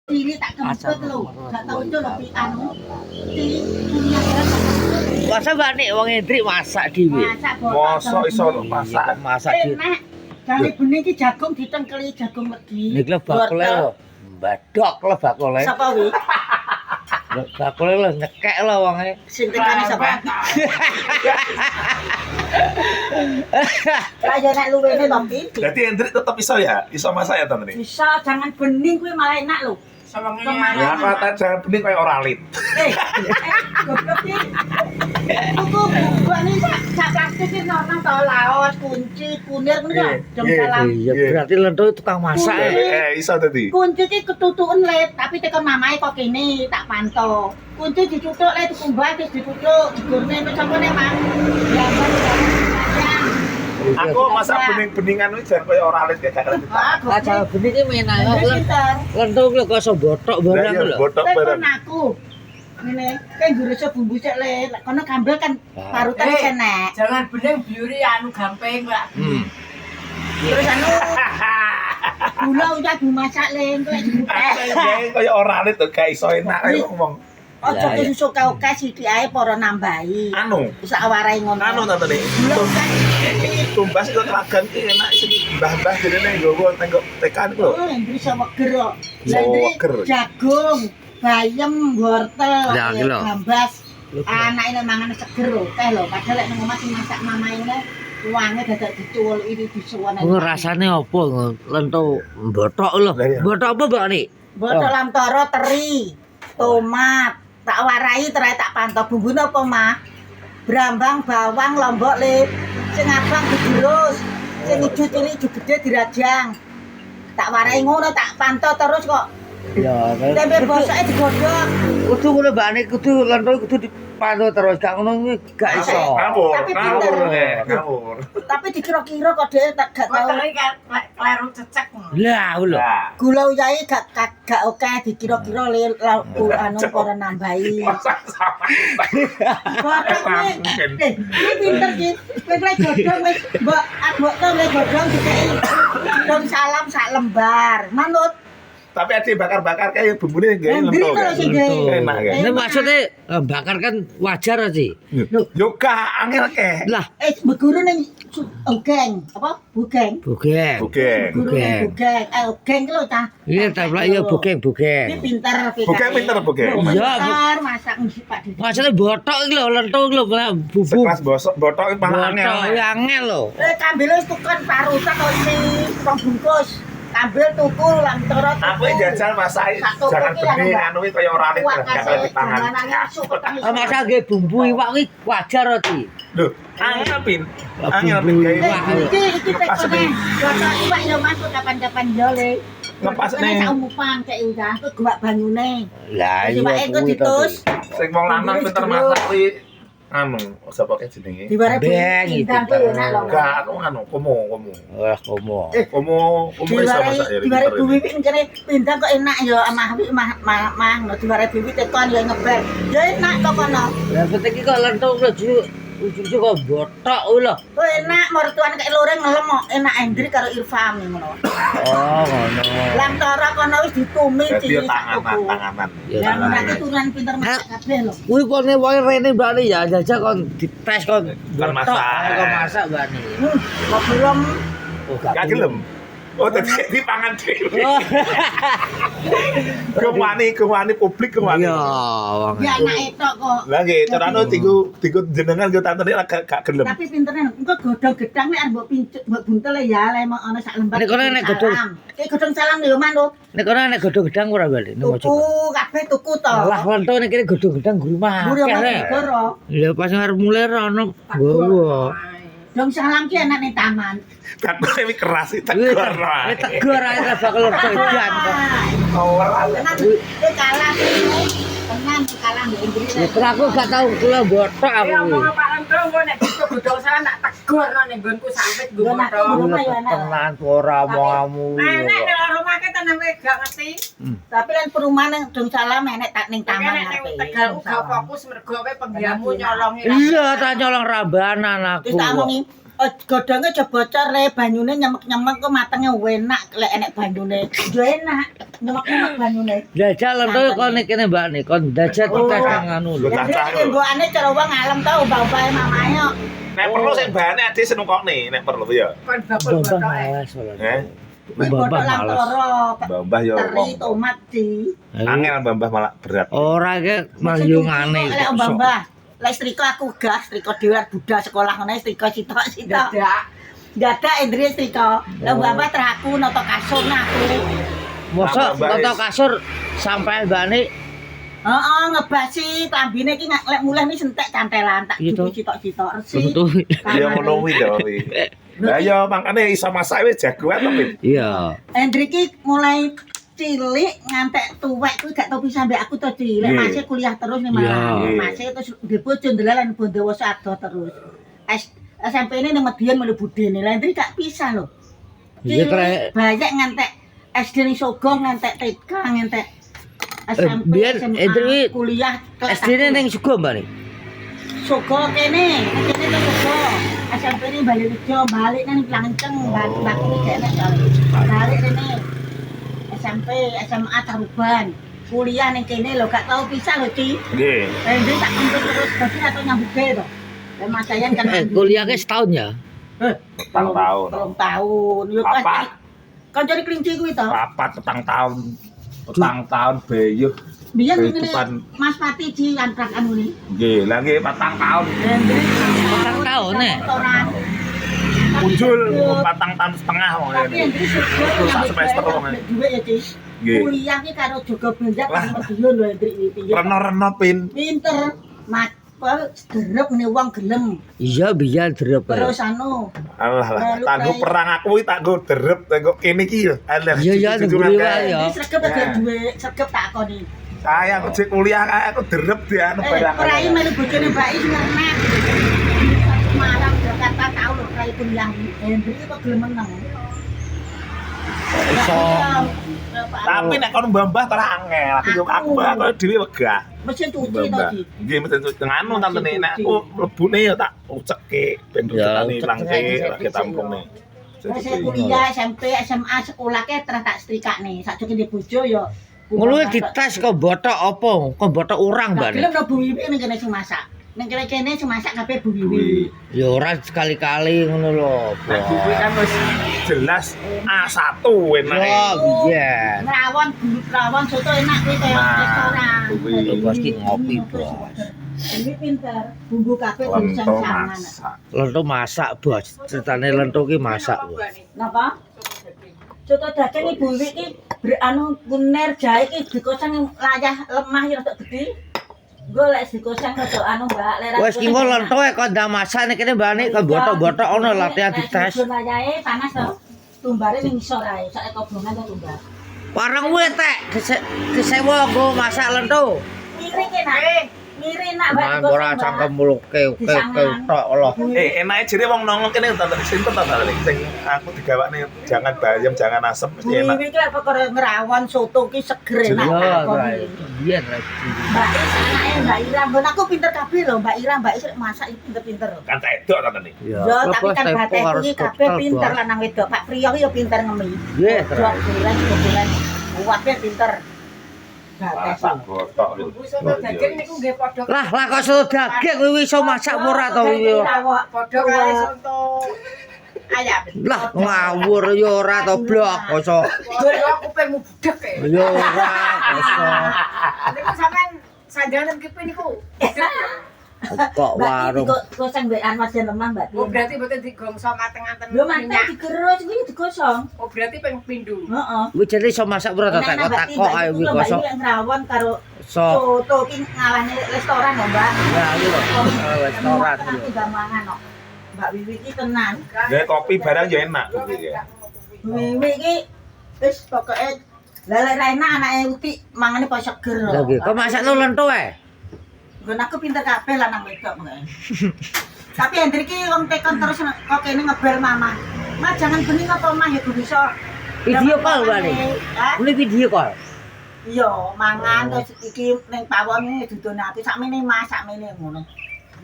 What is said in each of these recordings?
Diri tak kempet lho, gak tau itu lebih anu. Punya Masa Mbak Nik wong Hendrik masak dhewe. mosok Mosok iso masak. Masak dhewe. enak. Jane bening iki jagung ditengkeli jagung legi. Nek le bakule lho. Mbadok le bakule. Sapa wi? Bakule lho nyekek lho wonge. Sing tekani sapa? Lah ya nek luwene to Pi. Berarti Hendrik tetap iso ya? Iso masak ya Tante? Bisa jangan bening kuwi malah enak lho. Ya kata jangan bening kayak oralit. Goblok Pi. Tuku buah nih sak plastik iki nang to laos, kunci, kunir ngono ya. Jam salam. Iya berarti lento tukang masak. Iso tadi. Kunci iki ketutuken let, tapi tekan mamae kok kene tak pantau. Kunci dicucuk let dikumbah terus dicucuk, digorne terus sampune mang. Ya panjang. Aku masak bening-beningan itu jangan kayak oralit ya gak ngerti. Ah jawa bening iki menak kok. Pinter. Lento lho kok iso botok barang lho. Botok barang. Telepon aku. Ngene, kan jurusnya bumbu sik le. Kono gambel kan parutan wis enek. Jangan bening biuri anu gampang Pak. Terus anu gula udah dimasak le, engko Kayak oralit tuh gak iso enak kayak ngomong. ojo kesusu oke sithik ae para nambahi. Anu, Wis awarai ngono. anu Tante nih. Gula udah Tumbas itu telagan ki enak sing mbah-mbah jenenge nggowo tengok tekan ku lho. oh, yang bisa weger kok. Oh, weger. Jagung, bayem, wortel, Ya, iki lho. gambas. Anake mangan seger lho, teh lho. Padahal lek nang omah sing masak mamae ngene uangnya dadak dicuwul iki disuwun. Ku rasane apa lento botok lho. Botok apa Mbak Nik? Botok lamtoro teri, tomat, tak warai terai tak pantau bumbune apa mah? Brambang, bawang, lombok lip, sing abang digerus, sing ijo cilik ijo gede dirajang. Tak warai ngono tak pantau terus kok. Ya, Tempe bosoke digodhog. kudu ngono Mbak Nik kudu lento kudu dipantau terus gak ngono gak iso. Ngawur, Tapi ngawur pinter. ngawur. Tapi dikira-kira kok dhewe tak gak tau. Wetenge kan kleru cecek. Lah lho. Nah, Gula uyahe gak oke dikira-kira anu para nambahi. Godhong iki pinter iki. Kowe lek godhong wis mbok abokno lek godhong dikeki godhong salam sak lembar. Manut tapi ada bakar-bakar kayak bumbune gawe Hendrik lento. lho sing gawe. Enak ya. Ini maksudnya bakar kan wajar sih. Yo gak angel ke. Lah, Beguru ning ogeng, apa? Bugeng. bugeng. Bugeng. Guru ning bugeng. Ogeng ki lho ta. Iya, tak lah iya bugeng. Iki pinter Bugeng pinter bugeng. Iya, Pinter masak mesti Pak Didi. Maksudnya botok iki lho, lento iki lho, bumbu. Sekelas bosok botok itu malah Botok angel. ya angel lho. Kambil wis tukan parutan kok iki rong bungkus. Kambil tuku lamtoro tuku. Aku jajal masak Satu jangan kopi bening anu, anu iki kaya oralit Kuat gak kasih ngerti tangan. janganannya masuk ke tangan. Ah, masa nggih bumbu iwak iki wajar sih. Lho, angel pin. Angel pin Bumbu gawe iwak. Iki tekone. Botok iwak yo masuk kapan-kapan yo le. Lepas Nek nih. sak umupan cek udah tuh gewak banyune. Lah Terus iya iwake engko kuwi ditus. Sing wong lanang pinter masak kuwi anu, sapa ke jenenge? Diware Beng, pindang pinter. ki enak lho. Gak anu, komo. Wah, komo. Komo iso masak ya. Diware bibi kene pindang kok enak ya amah mah diware bibi tekon ya ngebel. Ya enak kok kono. Lah penting iki kok lento lho ujug kok botok kuwi lho. Oh enak mertuane kayak loreng ngelem kok enak Hendrik karo Irfan ngono. Oh, ngono. Lamtara kono wis ditumi Jadi di tanganan. Ya, Yang tangan. nanti turunan pinter masak kabeh lho. Kuwi kone wae rene Mbak Nik ya jajal kon dites kon Kon masak. Kon masak Mbak Nik. Kok belum Oh, Gak gelem. Oh, tadi dipangan dhewe. Oh. Kewani publik kewani. Iya, wong. ya anak etok kok. Lah nggih, carane diku jenengan yo tante nek gak gelem. Tapi pinternya engko godhong gedang nek mbok pincuk mbok buntel ya le emang ana sak lembar. Nek kono nek godhong- Iki godhong salam lho manut. Nek kono nek godhong gedang ora Mbak Nik. Tuku kabeh tuku to. Lah lento nek kene godhong gedang guru mah. Guru Goro. Lah pas ngarep mulai ono gowo. Dong salam ki enak ning taman. Tak kowe keras iki tak Wis gor. tegur ae ra bakal lerto edan kok. Tenan iki kalah iki. Tenan iki kalah mbek Inggris. Ya terus aku gak tau kula botok aku. Ya omong Pak Lento engko nek godhong salah tak tegur nang nggonku sampit nggo Yo nak motor. rumah ya enak. Tenan ora omonganmu. Enek nek rumah ke tenan kowe gak ngerti. Tapi lan perumahan ning dong salam enek tak ning taman Nek ngarepe. ning Tegal uga fokus mergo kowe penggiamu nyolongi. Iya, tak nyolong rambanan aku. Terus tak omongi Godhonge aja bocor le, banyune nyemek-nyemek kok matenge enak lek enek banyune. Yo enak, nyemek-nyemek banyune. Jajal lentoke kon kene Mbak nih, kon dajat kita kang anu lho. Cacah Jadi lho. mbokane cara wong ngalem tau mbah-mbahe mamae kok. Nek perlu sing bahane ade senukokne nek perlu ya. Kon bakul Mbah botok malas Eh, Mbah malas. mbah yo Teri tomat di. angel mbah malah berat. Ora ke mayungane. Lek mbah. Lek setrika aku gas, setrika dhewe budal sekolah ngene setrika sitok-sitok. Dadak Indri setrika. Lah mbah teraku noto kasur aku. Mosok Mbak toto Is. kasur sampai Mbak nih Heeh, ngebasi klambine iki lek mulih ni sentek cantelan tak Iya, toh. cuci sitok-sitok resi. betul. Ya ngono kuwi lho kuwi. Lah ya makane iso masak wis jagoan to, Pin. Iya. Hendrik iki mulai cilik ngantek tuwek kuwi gak tau bisa mbek aku to cilik. Iya. Masih kuliah terus nih Iya. malah. Masih terus di bojo ndelalan Bondowoso ado terus. SMP ini nang Medion melu budene. Lah Hendrik gak pisah lho. Iya, Cilik banyak ngantek SD ning Sogong ngantek TK ngantek SMP biar SMA, Hendrik kuliah kelas SD-ne 1. ning Sugo Mbak nih. Sogo kene tuh Sogo. SMP ini balik Rejo, balik nang Planceng, balik ini kene kali. Balik ini SMP, SMA Taruban. Kuliah ning kene lho, gak tau pisah lho, Ci. Nggih. Hendrik tak kumpul terus dadi atau nyambut gawe to. Dan Mas Sayan kan Kuliahnya setahun ya? Petang tahun. Telung tahun. Yo Papat. Kancane kelinci kuwi to. Papat petang tahun. Petang tahun beyuh. Biyen ngene Kehidupan. Mas Pati Ci antrak anu ni. Nggih, lah nggih petang tahun. Hendrik Petang tahun, nih. Muncul petang tahun setengah wong Tapi ngene. Hendrik sudah Terus sak semester wong ngene. duwe ya, Ci. Nggih. Kuliah ki karo Jogo Benjak Lah. nang Medion lho Hendrik iki piye. Reno-reno Pin. Pinter. Derep nih wong gelem. Iya biar drop ya. Terus anu, Alah lah, Lalu tanggo kayak- perang aku iki tak nggo derep, tak nggo kene iki lho. Alah. Iya, iya, jujur-jujuran negeri kae. wae. Ya. ini sregep ada duwe, sregep tak koni. Saya aku cek kuliah kae aku derep di anu barang. Prai melu bojone Mbak Is ngernet. Malang Jakarta tau lho prai kuliah. Hendrik kok gelem meneng. Iso. Tapi nek kon mbah-mbah terang angel, aku dhewe wegah. Mesin cuci to Mbah. Ci. Nggih mesti nganu tantene nek aku mlebune ya tak ucekke ben Ya, rutane ucek. langke lagi tampungne. Terus saya kuliah SMP, SMA sekolah ke terus tak setrikane. Sakjane di bojo ya. Ngono dites kok botok apa? Kok botok urang Mbak Mbak nih? gelem no Bu Wiwi ning kene sing masak. Ning kene sing masak kabeh Bu Wiwi. Kuwi. Ya ora sekali-kali ngono lho. Nek kuwi kan wis jelas A1 enake. Ya biyen. Rawon soto enak kuwi kaya Nah, restoran. kuwi. Bos ki ngopi, Bos. Ini pinter, bumbu kabeh tulisan Lento sangan. masak. Lento masak, Bos. Ceritane lento ki masak, Bos. Napa? Soto daging Ibu Wiwi iki anu kuner jahe iki dikosong layah lemah ya rada gede. Nggo lek dikosong rada anu Mbak, lek Wes ki engko lento e kok ndak masak nek kene Mbak nih kok botok-botok ono latihan dites. Layahe panas to. Tumbare ning isor ae, sak kobongan to tumbar. Warung kuwi tek kesewa nggo masak lento. Miring ki nak. Miring nak Mbak. Nang ora cangkem muluke tok loh. Enake jere wong nongol kene tonton sinten to tadi sing aku digawakne jangan bayam jangan asem mesti enak. Wiwi ki lek perkara ngrawon soto ki seger enak. Ya, takoni. biyen lagi. Mbak Is anake Mbak Ira, nggon aku pinter kabeh lho Mbak Ira, Mbak Is masak iki pinter-pinter. Kan cedok to tadi. Ya, Yo tapi kan tempo batek harus iki kabeh total, pinter Bos. lanang wedok. Pak Priyo ki yo pinter ngemi. Nggih, Dok bulan. Kabeh pinter. Batek. Masak botok lho. Kuwi soto daging niku nggih padha Lah kok soto daging kuwi iso masak ora to kuwi. padha karo soto ayam. Lah ngawur ya ora to blok kok. Yo kupingmu budek e. Ya ora kok. Niku sampean sandangan kipi niku. Kok warung. Kok sang mbek Anwar jan lemah Mbak. Oh berarti mboten digongso mateng-mateng. Lho mantek digerus iki digosong. Oh berarti ping pindho. Heeh. Kuwi jane iso masak ora to tak kok ae kuwi kosong. Ngrawon karo So. soto ki ngalahne restoran lho Mbak. Ya iki lho. Restoran Aku iki. gak mangan kok. Mbak Wiwi ki tenan. Ya kopi barang ya enak kuwi ya. Wiwi ki wis pokoke lelek ra enak anake Uti mangane kok seger. Lah nggih, kok masakno lento ae. Nggon aku pinter kabeh lanang wedok mengke. Tapi Hendrik ki wong tekon terus kok kene ngebel mama. Ma jangan bening apa mah ya kudu iso. Video call bali. Hah? Ini video call. Iya, mangan terus iki ning pawon iki dudone ati sakmene Mas, sakmene ngono.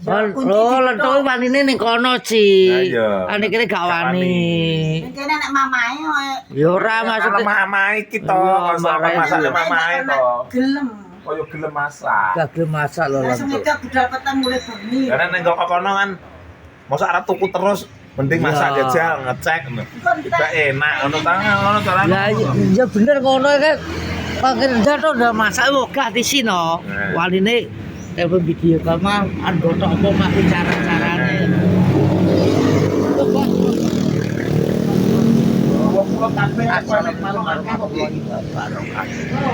Oh, lentuk wanine ning kono, Ci. Lah iya. Ane kene gak wani. Ning kene nek mamae Ya ora Maksudnya maksud mama iki to, Iya, kok sama marahin masak dia. mama to. gelem. Koyo gelem masak. gak gelem masak lho Langsung lentuk. itu budal peteng mulai bengi. Karena ning kok kono kan mosok arep tuku terus mending masak Iya. jajal ngecek ngono. Juga enak ngono ta ngono carane. Ya ya bener ngono kan. Pakai jatuh udah masak wogah di sini. Nah. Waline telepon video call mah anggota apa mah cara-carane. Wong kula kabeh aku Assalamualaikum warahmatullahi wabarakatuh.